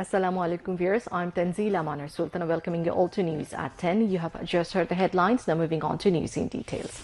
Assalamu alaikum viewers, I'm Tanzila Manar Sultan welcoming you all to news at 10. You have just heard the headlines, now moving on to news in details.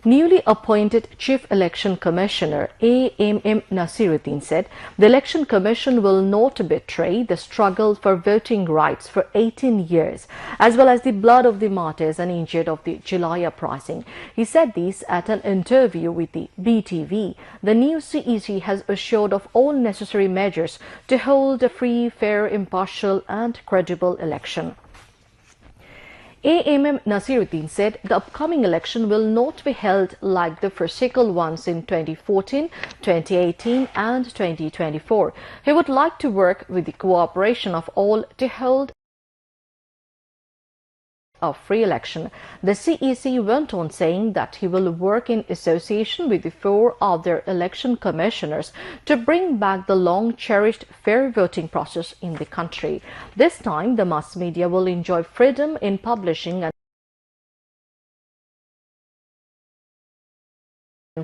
Newly appointed Chief Election Commissioner A.M.M. Nasiruddin said the Election Commission will not betray the struggle for voting rights for 18 years, as well as the blood of the martyrs and injured of the July uprising. He said this at an interview with the BTV. The new CEC has assured of all necessary measures to hold a free, fair, impartial and credible election. A.M.M. Nasiruddin said the upcoming election will not be held like the physical ones in 2014, 2018 and 2024. He would like to work with the cooperation of all to hold a free election. The CEC went on saying that he will work in association with the 4 other election commissioners to bring back the long-cherished fair voting process in the country. This time, the mass media will enjoy freedom in publishing and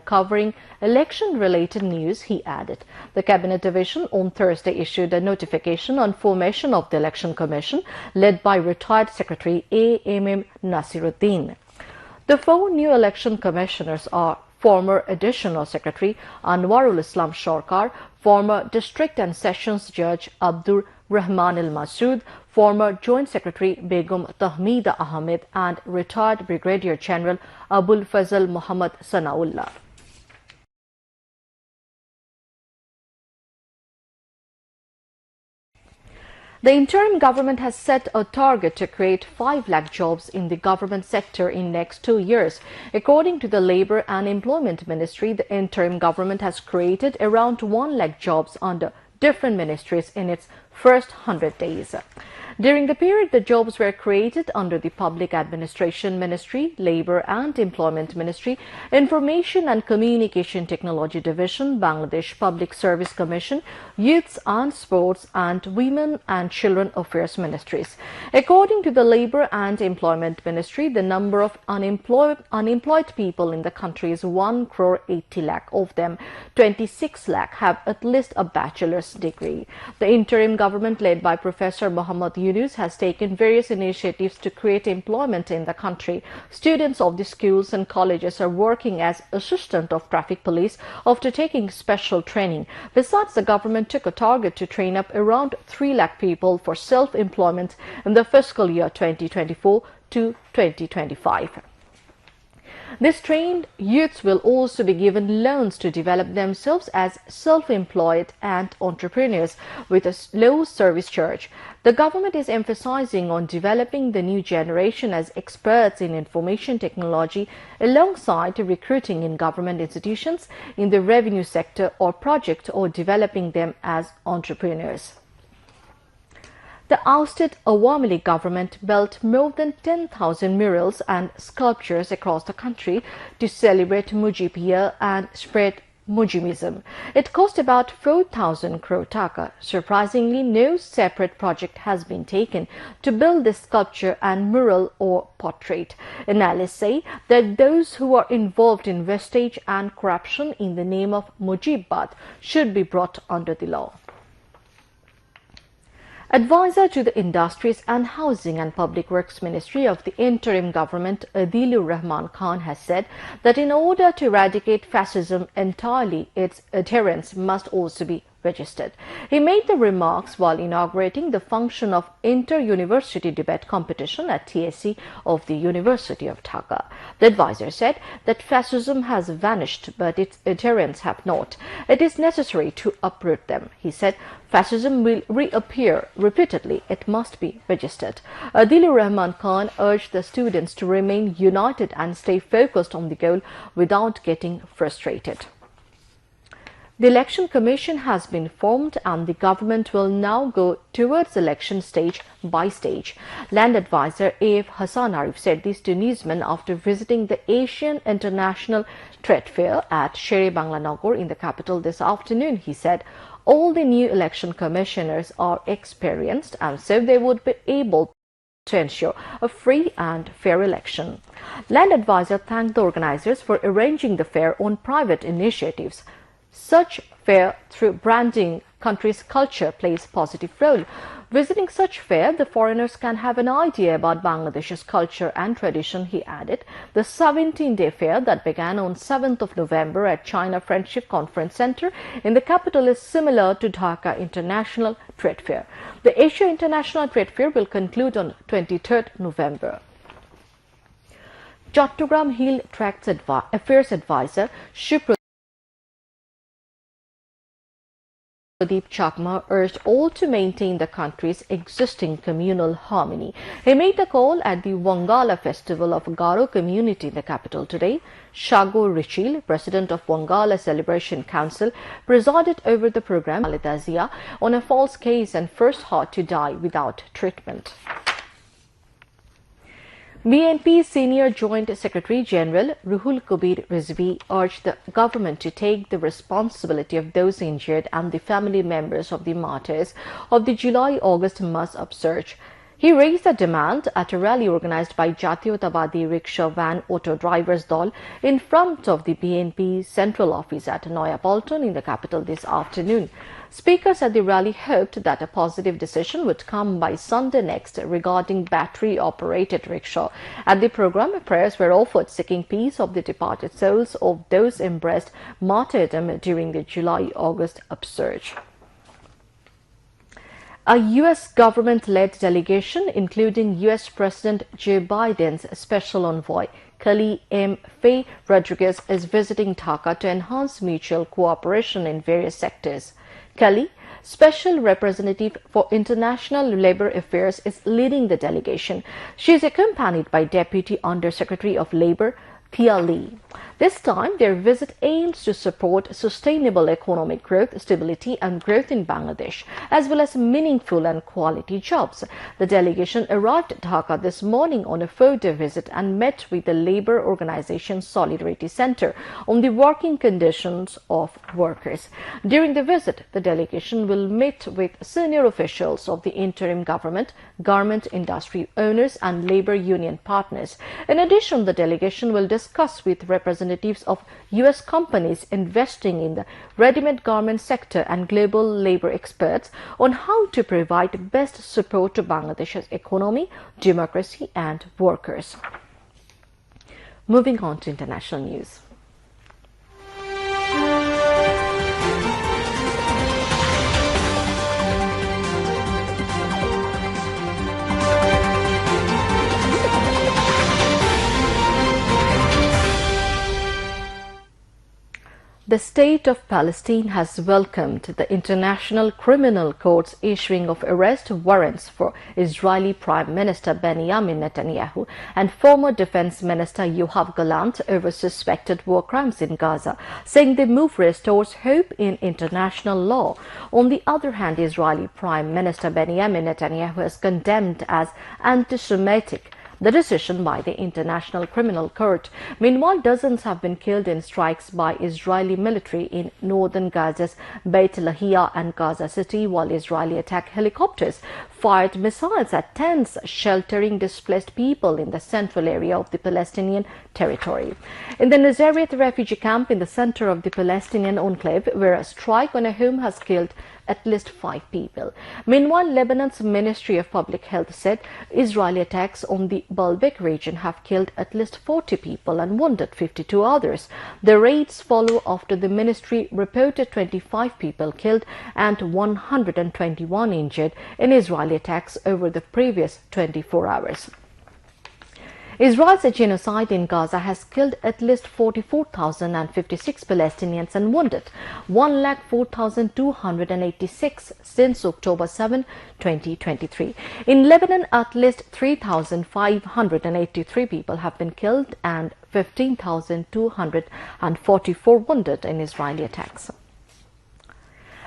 covering election-related news, he added. The Cabinet Division on Thursday issued a notification on formation of the Election Commission led by retired Secretary A.M.M. Nasiruddin. The 4 new election commissioners are former Additional Secretary Anwarul Islam Sarkar, former District and Sessions Judge Abdur Rahman al-Masood, former Joint Secretary Begum Tahmida Ahmed and retired Brigadier General Abul Fazl Muhammad Sanaullah. The interim government has set a target to create 5 lakh jobs in the government sector in next 2 years. According to the Labour and Employment Ministry, the interim government has created around 1 lakh jobs under different ministries in its first 100 days. During the period, the jobs were created under the Public Administration Ministry, Labour and Employment Ministry, Information and Communication Technology Division, Bangladesh Public Service Commission, Youths and Sports and Women and Children Affairs Ministries. According to the Labour and Employment Ministry, the number of unemployed people in the country is 1 crore 80 lakh. Of them, 26 lakh have at least a bachelor's degree. The interim government led by Professor Muhammad Yunus has taken various initiatives to create employment in the country. Students of the schools and colleges are working as assistant of traffic police after taking special training. Besides, the government took a target to train up around 3 lakh people for self-employment in the fiscal year 2024 to 2025. These trained youths will also be given loans to develop themselves as self-employed and entrepreneurs with a low service charge. The government is emphasizing on developing the new generation as experts in information technology alongside recruiting in government institutions, in the revenue sector or project, or developing them as entrepreneurs. The ousted Awami League government built more than 10,000 murals and sculptures across the country to celebrate Mujibiyya and spread Mujimism. It cost about 4,000 crore taka. Surprisingly, no separate project has been taken to build this sculpture and mural or portrait. Analysts say that those who are involved in wastage and corruption in the name of Mujibbat should be brought under the law. Advisor to the Industries and Housing and Public Works Ministry of the interim government, Adilur Rahman Khan, has said that in order to eradicate fascism entirely, its adherents must also be registered. He made the remarks while inaugurating the function of inter-university debate competition at TSC of the University of Dhaka. The advisor said that fascism has vanished, but its adherents have not. It is necessary to uproot them. He said fascism will reappear repeatedly. It must be registered. Adilur Rahman Khan urged the students to remain united and stay focused on the goal without getting frustrated. The Election Commission has been formed and the government will now go towards election stage by stage. Land Advisor A.F. Hassan Arif said this to newsmen after visiting the Asian International Trade Fair at Sher-e-Bangla Nagar in the capital this afternoon. He said all the new election commissioners are experienced and so they would be able to ensure a free and fair election. Land Advisor thanked the organizers for arranging the fair on private initiatives. Such fair through branding country's culture plays a positive role. Visiting such fair, the foreigners can have an idea about Bangladesh's culture and tradition, he added. The 17-day fair that began on 7th of November at China Friendship Conference Center in the capital is similar to Dhaka International Trade Fair. The Asia International Trade Fair will conclude on 23rd November. Chattogram Hill Tracts Affairs Advisor Shipra Pradeep Chakma urged all to maintain the country's existing communal harmony. He made the call at the Wangala festival of Garo community in the capital today. Shago Richil, president of Wangala Celebration Council, presided over the program al-alqsa on a false case and first heart to die without treatment. BNP Senior Joint Secretary General Ruhul Kabir Rizvi urged the government to take the responsibility of those injured and the family members of the martyrs of the July-August mass upsurge. He raised the demand at a rally organized by Jatiyotawadi Rickshaw Van Auto Drivers Dal in front of the BNP central office at Noyapalton in the capital this afternoon. Speakers at the rally hoped that a positive decision would come by Sunday next regarding battery-operated rickshaw. At the program, prayers were offered seeking peace of the departed souls of those embraced martyrdom during the July-August upsurge. A U.S. government-led delegation, including U.S. President Joe Biden's special envoy, Kali M. Faye Rodriguez, is visiting Dhaka to enhance mutual cooperation in various sectors. Kali, Special Representative for International Labour Affairs, is leading the delegation. She is accompanied by Deputy Under-Secretary of Labour, Thea Lee. This time, their visit aims to support sustainable economic growth, stability and growth in Bangladesh, as well as meaningful and quality jobs. The delegation arrived at Dhaka this morning on a 4-day visit and met with the Labour Organization Solidarity Center on the working conditions of workers. During the visit, the delegation will meet with senior officials of the interim government, garment industry owners and labour union partners. In addition, the delegation will discuss with representatives of U.S. companies investing in the ready-made garment sector and global labour experts on how to provide best support to Bangladesh's economy, democracy and workers. Moving on to international news. The state of Palestine has welcomed the International Criminal Court's issuing of arrest warrants for Israeli Prime Minister Benjamin Netanyahu and former Defense Minister Yoav Gallant over suspected war crimes in Gaza, saying the move restores hope in international law. On the other hand, Israeli Prime Minister Benjamin Netanyahu has condemned as anti-Semitic the decision by the International Criminal Court. Meanwhile, dozens have been killed in strikes by Israeli military in northern Gaza's Beit Lahia and Gaza City, while Israeli attack helicopters fired missiles at tents sheltering displaced people in the central area of the Palestinian territory. In the Nazareth refugee camp in the center of the Palestinian enclave, where a strike on a home has killed at least 5 people. Meanwhile, Lebanon's Ministry of Public Health said Israeli attacks on the Baalbek region have killed at least 40 people and wounded 52 others. The raids follow after the ministry reported 25 people killed and 121 injured in Israeli attacks over the previous 24 hours. Israel's genocide in Gaza has killed at least 44,056 Palestinians and wounded 104,286 since October 7, 2023. In Lebanon, at least 3,583 people have been killed and 15,244 wounded in Israeli attacks.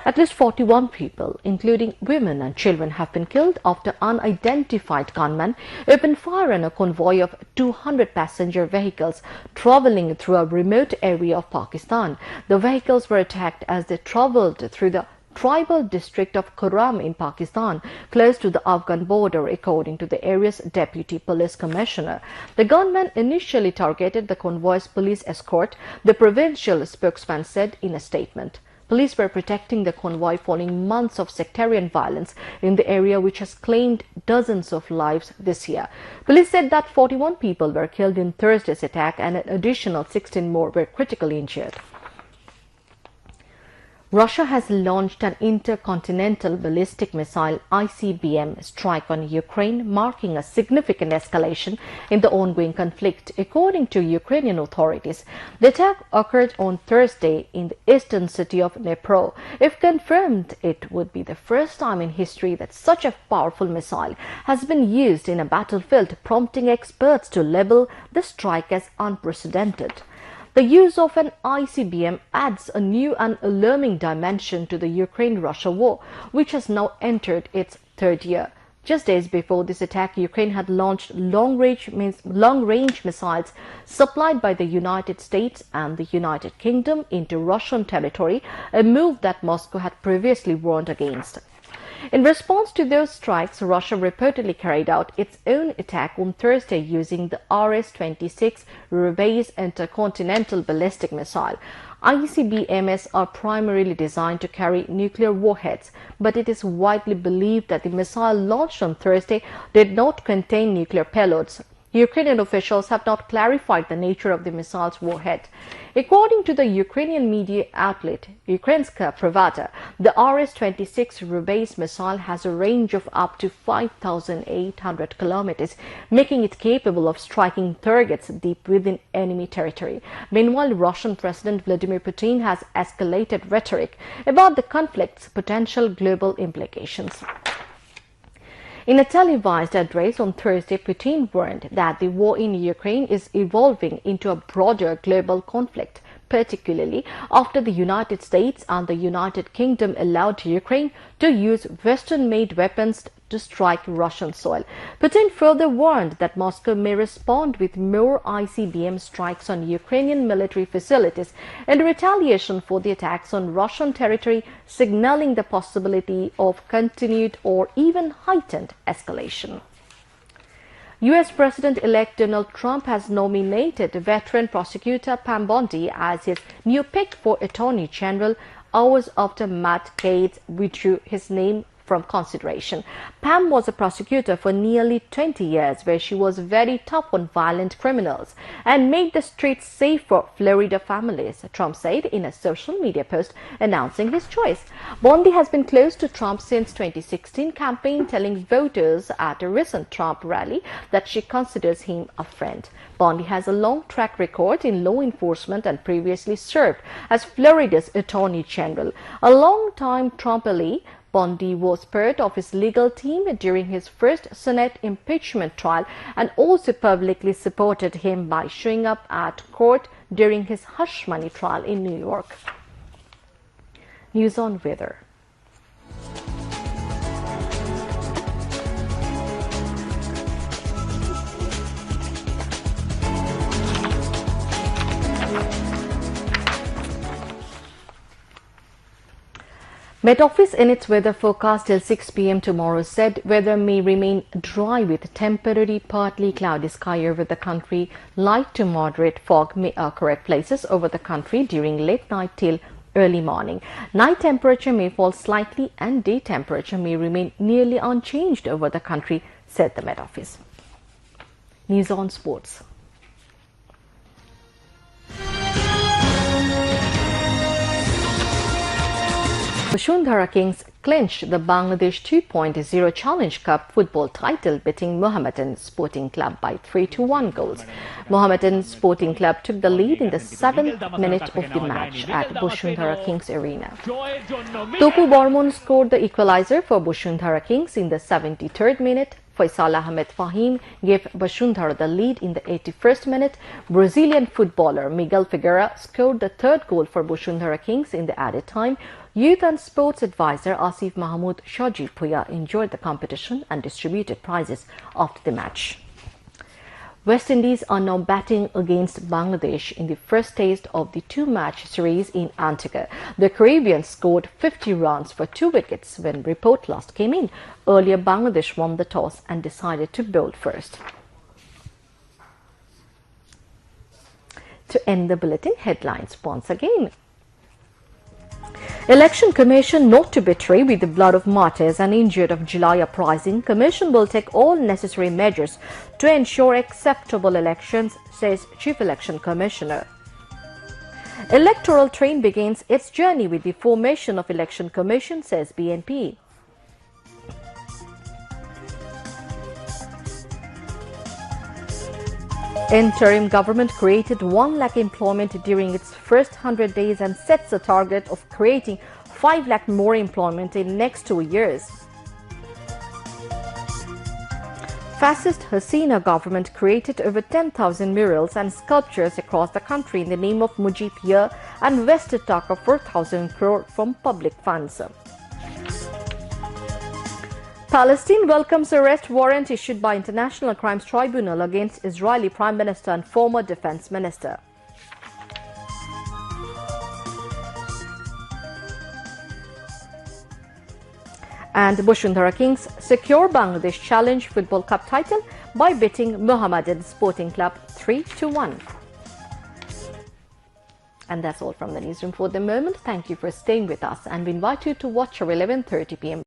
At least 41 people, including women and children, have been killed after unidentified gunmen opened fire on a convoy of 200 passenger vehicles traveling through a remote area of Pakistan. The vehicles were attacked as they traveled through the tribal district of Kuram in Pakistan, close to the Afghan border, according to the area's deputy police commissioner. The gunmen initially targeted the convoy's police escort, the provincial spokesman said in a statement. Police were protecting the convoy following months of sectarian violence in the area, which has claimed dozens of lives this year. Police said that 41 people were killed in Thursday's attack and an additional 16 more were critically injured. Russia has launched an intercontinental ballistic missile (ICBM) strike on Ukraine, marking a significant escalation in the ongoing conflict, according to Ukrainian authorities. The attack occurred on Thursday in the eastern city of Dnipro. If confirmed, it would be the first time in history that such a powerful missile has been used in a battlefield, prompting experts to label the strike as unprecedented. The use of an ICBM adds a new and alarming dimension to the Ukraine-Russia war, which has now entered its third year. Just days before this attack, Ukraine had launched long-range missiles supplied by the United States and the United Kingdom into Russian territory, a move that Moscow had previously warned against. In response to those strikes, Russia reportedly carried out its own attack on Thursday using the RS-26 Rubais intercontinental ballistic missile. ICBMs are primarily designed to carry nuclear warheads, but it is widely believed that the missile launched on Thursday did not contain nuclear payloads. Ukrainian officials have not clarified the nature of the missile's warhead. According to the Ukrainian media outlet Ukrainska Pravda, the RS-26 Rubais missile has a range of up to 5,800 kilometers, making it capable of striking targets deep within enemy territory. Meanwhile, Russian President Vladimir Putin has escalated rhetoric about the conflict's potential global implications. In a televised address on Thursday, Putin warned that the war in Ukraine is evolving into a broader global conflict, particularly after the United States and the United Kingdom allowed Ukraine to use Western-made weapons to strike Russian soil. Putin further warned that Moscow may respond with more ICBM strikes on Ukrainian military facilities in retaliation for the attacks on Russian territory, signaling the possibility of continued or even heightened escalation. U.S. President-elect Donald Trump has nominated veteran prosecutor Pam Bondi as his new pick for Attorney General hours after Matt Gaetz withdrew his name from consideration. Pam was a prosecutor for nearly 20 years, where she was very tough on violent criminals and made the streets safe for Florida families, Trump said in a social media post announcing his choice. Bondi has been close to Trump since 2016 campaign, telling voters at a recent Trump rally that she considers him a friend. Bondi has a long track record in law enforcement and previously served as Florida's Attorney General. A long-time Trump ally, Bondi was part of his legal team during his first Senate impeachment trial and also publicly supported him by showing up at court during his hush money trial in New York. News on weather. Met Office in its weather forecast till 6 p.m. tomorrow said weather may remain dry with temporary partly cloudy sky over the country. Light to moderate fog may occur at places over the country during late night till early morning. Night temperature may fall slightly and day temperature may remain nearly unchanged over the country, said the Met Office. News on sports. Bashundhara Kings clinched the Bangladesh 2.0 Challenge Cup football title, beating Mohammedan Sporting Club by 3-1 goals. Mohammedan Sporting Club took the lead in the 7th minute of the match at Bashundhara Kings Arena. Topu Bormon scored the equalizer for Bashundhara Kings in the 73rd minute. Faisal Ahmed Fahim gave Bashundhara the lead in the 81st minute. Brazilian footballer Miguel Figueira scored the third goal for Bashundhara Kings in the added time. Youth and sports advisor Asif Mahmood Shaji Puya enjoyed the competition and distributed prizes after the match. West Indies are now batting against Bangladesh in the first test of the two-match series in Antigua. The Caribbeans scored 50 runs for 2 wickets when report last came in. Earlier, Bangladesh won the toss and decided to bowl first. To end the bulletin, headlines once again. Election Commission not to betray with the blood of martyrs and injured of July uprising. Commission will take all necessary measures to ensure acceptable elections, says Chief Election Commissioner. Electoral train begins its journey with the formation of Election Commission, says BNP. Interim government created 1 lakh employment during its first 100 days and sets a target of creating 5 lakh more employment in next 2 years. Fascist Hasina government created over 10,000 murals and sculptures across the country in the name of Mujib Year and vested Taka 4,000 crore from public funds. Palestine welcomes arrest warrant issued by International Crimes Tribunal against Israeli Prime Minister and former Defense Minister. And Bushundhara Kings secure Bangladesh Challenge Football Cup title by beating Mohammedan Sporting Club 3-1. And that's all from the newsroom for the moment. Thank you for staying with us, and we invite you to watch our 11:30 p.m.